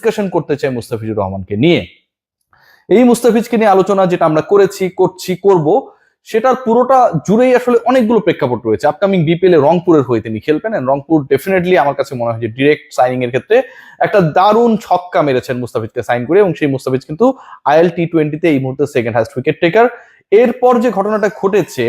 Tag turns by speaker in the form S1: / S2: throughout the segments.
S1: Discussion করতে চাই মুস্তাফিজুর রহমানকে নিয়ে। এই মুস্তাফিজকে নিয়ে আলোচনা যেটা আমরা করব সেটার পুরোটা জুড়েই আসলে অনেকগুলো প্রেক্ষাপট রয়েছে। আপকামিং বিপিএল এ রংপুরের হয়ে তিনি খেলবেন, রংপুর ডেফিনেটলি আমার কাছে মনে হয় যে ডিরেক্ট সাইনিং এর ক্ষেত্রে একটা দারুণ ছক্কা মেরেছেন মুস্তাফিজকে সাইন করে, এবং সেই মুস্তাফিজ কিন্তু আইএল টি20 এই মুহূর্তে সেকেন্ড হাইস্ট উইকেট টেকার। এরপর যে ঘটনাটা ঘটেছে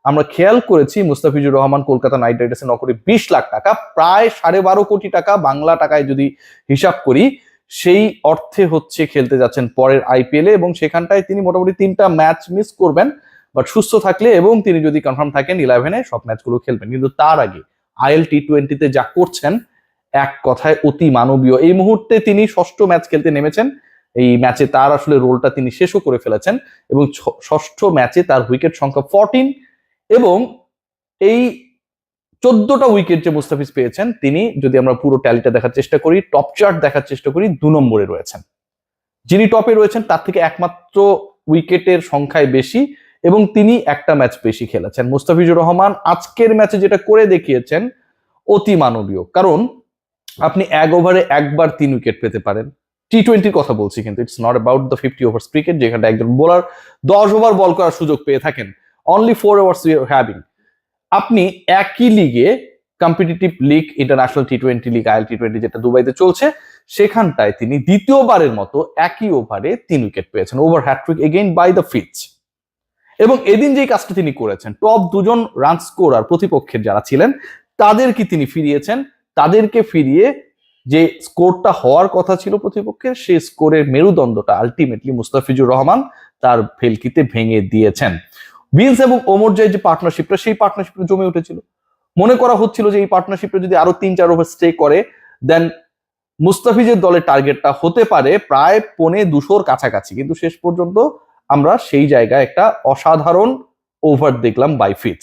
S1: আমরা খেয়াল করেছি, মুস্তাফিজুর রহমান কলকাতা নাইট রাইডার্সের নকরে 20 লাখ টাকা, প্রায় 12.5 কোটি টাকা বাংলা টাকায় যদি হিসাব করি, সেই অর্থে হচ্ছে খেলতে যাচ্ছেন পরের আইপিএল এ, এবং সেখানটায় তিনি মোটামুটি 3টা ম্যাচ মিস করবেন, বাট সুস্থ থাকলে এবং তিনি যদি কনফার্ম থাকেন 11-এ সব ম্যাচগুলো খেলবেন। কিন্তু তার আগে আইএল টি20 যা করছেন এক কথায় অতি মানবীয়। এই মুহূর্তে তিনি 6ষ্ঠ ম্যাচ খেলতে নেমেছেন, এই ম্যাচে তার আসলে রোলটা তিনি শেষও করে ফেলেছেন, এবং 6ষ্ঠ ম্যাচে তার উইকেট সংখ্যা 14, এবং এই 14টা উইকেট যে মুস্তাফিজ পেয়েছেন তিনি, যদি আমরা পুরো ট্যালিটা দেখার চেষ্টা করি, টপ চার্ট দেখার চেষ্টা করি, 2 নম্বরে রয়েছেন। যিনি টপে রয়েছেন তার থেকে একমাত্র উইকেটের সংখ্যায় বেশি, এবং তিনি একটা ম্যাচ বেশি খেলেছেন। মুস্তাফিজুর রহমান আজকের ম্যাচে যেটা করে দেখিয়েছেন অতি মানবীয়, কারণ আপনি 1 ওভারে একবার 3 উইকেট পেতে পারেন। টি20 কথা বলছি, কিন্তু it's not about the 50 ওভার্স cricket, যেখানে একজন বোলার 10 ওভার বল করার সুযোগ পেয়ে থাকেন। Only 4 overs you are having. আপনি একই লিগে, কম্পিটিটিভ লিগ, ইন্টারন্যাশনাল টি20 লিগ, আইএল টি20 যেটা দুবাইতে চলছে, সেখানটায় তিনি দ্বিতীয়বারের মতো একই ওভারে 3 উইকেট পেয়েছেন, over hat-trick again by the Fitch. এবং এদিন যেই কাজটা তিনি করেছেন, টপ 2 জন রান স্কোরার প্রতিপক্ষের যারা ছিলেন তাদেরকে তিনি ফিরিয়েছেন, তাদেরকে ফিরিয়ে যে স্কোরটা হওয়ার কথা ছিল প্রতিপক্ষের, সেই স্কোরের মেরুদণ্ডটা আলটিমেটলি মুস্তাফিজুর রহমান তার ভেলকিতে ভেঙে দিয়েছেন। ভিন্স এবং ওমরজয় যে পার্টনারশিপটা, সেই পার্টনারশিপটা জমে উঠেছিল। মনে করা হচ্ছিল যে এই পার্টনারশিপটা যদি আরো 3-4 ওভার স্টে করে, দেন মুস্তাফিজের দলের টার্গেটটা হতে পারে প্রায় 250-র কাছাকাছি। কিন্তু শেষ পর্যন্ত আমরা সেই জায়গায় একটা অসাধারণ ওভার দেখলাম বাই ফিচ।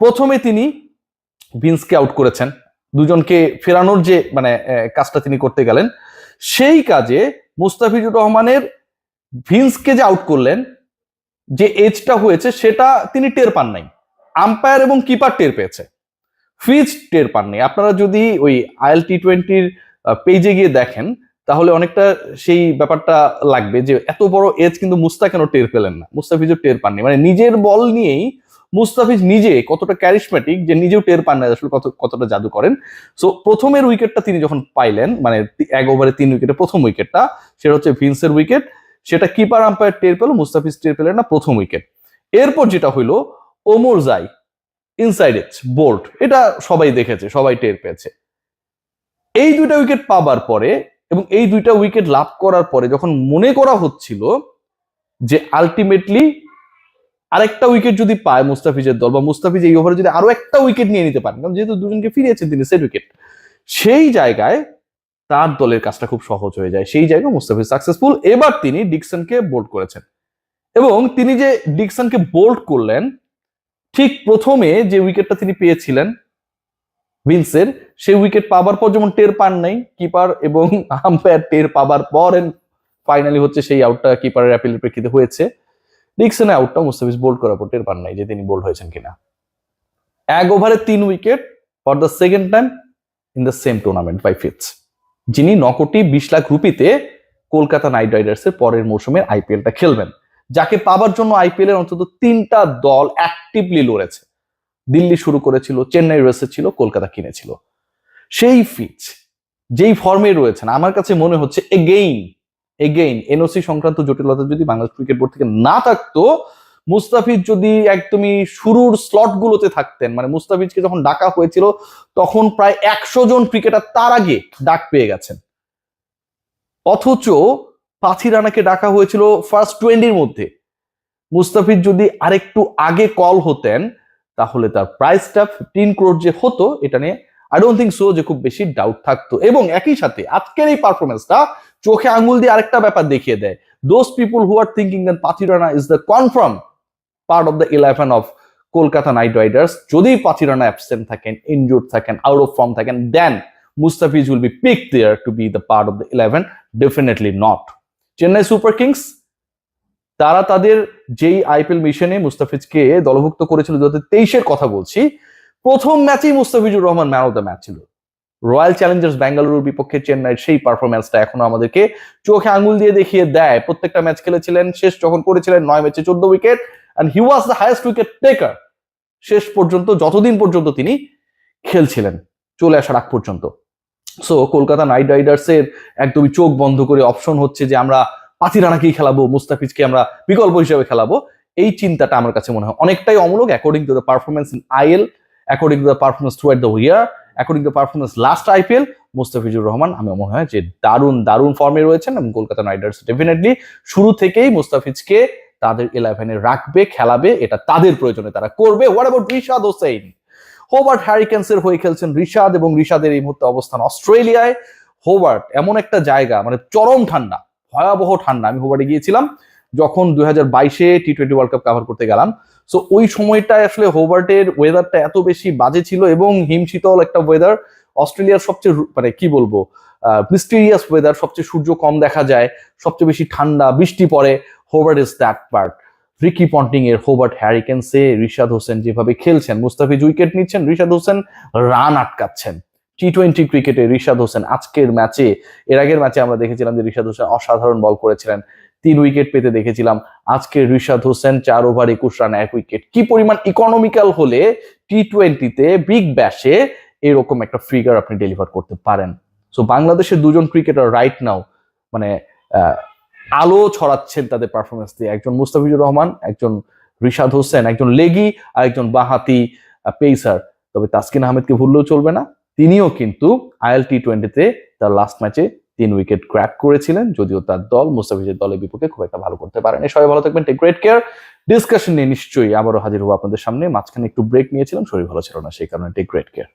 S1: প্রথমে তিনি ভিন্সকে আউট করেছেন, দুজনকে ফেরানোর যে কাজটা তিনি করতে গেলেন, সেই কাজে মুস্তাফিজুর রহমানের ভিন্সকে যে আউট করলেন, যে এজটা হয়েছে সেটা তিনি টের পান নাই, আম্পায়ার এবং কিপার টের পেয়েছে, ফিচ টের পাননি। আপনারা যদি ওই আইএল টি20-র পেজে গিয়ে দেখেন তাহলে অনেকটা সেই ব্যাপারটা লাগবে যে এত বড় এজ কিন্তু মুস্তা কেন টের পেলেন না, মুস্তাফিজও টের পাননি। নিজের বল নিয়েই মুস্তাফিজ নিজে কতটা ক্যারিশমেটিক যে নিজেও টের পান না আসলে কতটা জাদু করেন। সো প্রথমের উইকেটটা তিনি যখন পাইলেন, 1 ওভারে 3 উইকেটে প্রথম উইকেটটা, সেটা হচ্ছে ভিন্সের উইকেট, সেটা কিপার আম্পায়ার টের পেল, মুস্তাফিজ টের পেলেন না, প্রথম উইকেট। এরপর যেটা হইলো ওমরজাই ইনসাইড এজ বোল্ড, এটা সবাই দেখেছে, সবাই টের পেয়েছে। এই 2টা উইকেট পাবার পরে এবং এই 2টা উইকেট লাভ করার পরে যখন মনে করা হচ্ছিল যে আলটিমেটলি আরেকটা উইকেট যদি পায় মুস্তাফিজের দল, বা মুস্তাফিজ এই ওভারে যদি আরো একটা উইকেট নিয়ে নিতে পারেন, কারণ যেহেতু দুজনকে ফিরিয়েছেন তিনি সেট উইকেট, সেই জায়গায় তার দলের কাজটা খুব সহজ হয়ে যায়। সেই জায়গায় মুস্তাফিজ সাকসেসফুল। এবার তিনি ডিকসনকে বোল্ড করেছেন, এবং তিনি যে ডিকসনকে বোল্ড করলেন, ঠিক প্রথমে যে উইকেটটা তিনি পেয়েছিলেন ভিন্সের, সেই উইকেট পাবার পর যেমন টের পান নাই কিপার এবং আম্পায়ার, টের পাবার পর ফাইনালি হচ্ছে সেই আউটটা কিপারের অ্যাপিলের প্রেক্ষিতে হয়েছে। ডিকসনের আউটটা মুস্তাফিজ বোল্ড করার পর টের পান নাই যে তিনি বোল্ড হয়েছেন কিনা। 1 ওভারে 3 wicket for the second time in the same tournament by Fitch, যিনি 9 কোটি 20 লাখ রুপিতে কলকাতা নাইট রাইডার্সের পরের মৌসুমের আইপিএলটা খেলবেন, যাকে পাবার জন্য আইপিএল এর অন্তত 3টা দল অ্যাক্টিভলি লড়েছে। দিল্লি শুরু করেছিল, চেন্নাই রয়েছে ছিল, কলকাতা কিনেছিল। সেই ফিচ যেই ফর্মে রয়েছেন, আমার কাছে মনে হচ্ছে এগেইন এনওসি সংক্রান্ত জটিলতা যদি বাংলাদেশ ক্রিকেট বোর্ড থেকে না থাকতো, মুস্তাফিজ যদি একদমই শুরুর স্লট গুলোতে থাকতেন, মুস্তাফিজকে যখন ডাকা হয়েছিল তখন প্রায় 100 জন ক্রিকেটার তার আগে ডাক পেয়ে গেছেন, অথচ পাথি রানাকে ডাকা হয়েছিল ফার্স্ট 20-র মধ্যে। মুস্তাফিজ যদি আরেকটু আগে কল হতেন তাহলে তার প্রাইসটা 15 crore যে হতো, এটা নিয়ে আই ডোন্ট থিঙ্ক সো যে খুব বেশি ডাউট থাকতো। এবং একই সাথে আজকের এই পারফরমেন্সটা চোখে আঙ্গুল দিয়ে আরেকটা ব্যাপার দেখিয়ে দেয়, those people who are thinking that Pathirana is the confirm part of the 11 of Kolkata knight riders, যদি পাথি রানা অ্যাবসেন্ট থাকেন, ইনজুর্ড থাকেন, আউট অফ ফর্ম থাকেন, then Mustafiz will be picked there to be the part of the 11, definitely not. Chennai super kings তারা তাদের যেই IPL মিশনে মুস্তাফিজকে দলভুক্ত করেছিল 2023-এর কথা বলছি, প্রথম ম্যাচেই Mustafizur Rahman man of the match ছিল। রয়্যাল চ্যালেঞ্জার্স ব্যাঙ্গালুরুর বিপক্ষে চেন্নাইয়ের সেই পারফরম্যান্সটা এখনো আমাদেরকে চোখে আঙুল দিয়ে দেখিয়ে দেয়। প্রত্যেকটা ম্যাচ খেলেছিলেন, শেষ যখন করেছিলেন 9 ম্যাচে 14 wicket, and he was the highest wicket taker শেষ পর্যন্ত, যতদিন পর্যন্ত তিনি খেলছিলেন, চলে আসার আগ পর্যন্ত। সো কলকাতা নাইট রাইডার্সের একদমই চোখ বন্ধ করে অপশন হচ্ছে যে আমরা পাতিরানাকেই খেলাবো, মুস্তাফিজকে আমরা বিকল্প হিসেবে খেলাবো, এই চিন্তাটা আমার কাছে মনে হয় অনেকটাই অমূলক। According to the performance in IL, according to the performance through the year, according to the performance last IPL, Mustafizur Rahman আমার মনে হয় যে দারুণ দারুণ ফর্মে রয়েছেন, এবং কলকাতা নাইট রাইডার্স ডেফিনেটলি শুরু থেকেই মুস্তাফিজকে তাদের 11-এ রাখবে, খেলাবে, এটা তাদের প্রয়োজনে তারা করবে। What about Rishad Hossain? Hobart হ্যারিকেন্সের হয়ে খেলছেন রিশাদ, এবং রিশাদের এই মুহূর্তে অবস্থান অস্ট্রেলিয়ায়। হোবার্ট এমন একটা জায়গা, মানে চরম ঠান্ডা, ভয়াবহ ঠান্ডা। আমি হোবার্টে গিয়েছিলাম যখন 2022-এ টি20 ওয়ার্ল্ড কাপ কভার করতে গেলাম। সো ওই সময়টায় আসলে হোবার্টের ওয়েদারটা এত বেশি বাজে ছিল, এবং হিমশীতল একটা ওয়েদার। অস্ট্রেলিয়ার সবচেয়ে মানে কি বলবো মিস্টিরিয়াস ওয়েদার, সবচেয়ে সূর্য কম দেখা যায়, সবচেয়ে বেশি ঠান্ডা, বৃষ্টি পড়ে। Hobart is that part. Ricky Ponting এর হোবার্ট হ্যারিকেন্সে রিশাদ হোসেন যেভাবে খেলছেন, মুস্তাফিজ উইকেট নিচ্ছেন, রিশাদ হোসেন রান আটকাচ্ছেন। টি20 ক্রিকেটে রিশাদ হোসেন আজকের ম্যাচে, এর আগের ম্যাচে আমরা দেখেছিলাম যে রিশাদ হোসেন অসাধারণ বল করেছিলেন, 3 উইকেট পেতে দেখেছিলাম। আজকে Rishad Hossain 4 over 21 run 1 wicket. কি পরিমাণ ইকোনমিক্যাল হলে টি20-তে বিগ ব্যাশে এরকম একটা ফিগার আপনি ডেলিভার করতে পারেন। সো বাংলাদেশের দুজন ক্রিকেটার রাইট নাও মানে আলো ছড়াচ্ছেন তাদের পারফরমেন্স দিয়ে, একজন মুস্তাফিজুর রহমান, একজন রিশাদ হোসেন, একজন লেগি আর একজন বাহাতি পেসার। তবে তাসকিন আহমেদকে ভুললেও চলবে না, তিনিও কিন্তু আইএল টি20-তে তার লাস্ট ম্যাচে 3 উইকেট ক্র্যাক করেছিলেন, যদিও তার দল মুস্তাফিজের দলের বিপক্ষে খুব একটা ভালো করতে পারেনি। সবাই ভালো থাকবেন, টেক গ্রেট কেয়ার। ডিসকাশন নিয়ে নিশ্চয়ই আবারও হাজির হবো আপনাদের সামনে। মাঝখানে একটু ব্রেক নিয়েছিলাম, শরীর ভালো ছিল না, সেই কারণে টেক গ্রেট কেয়ার।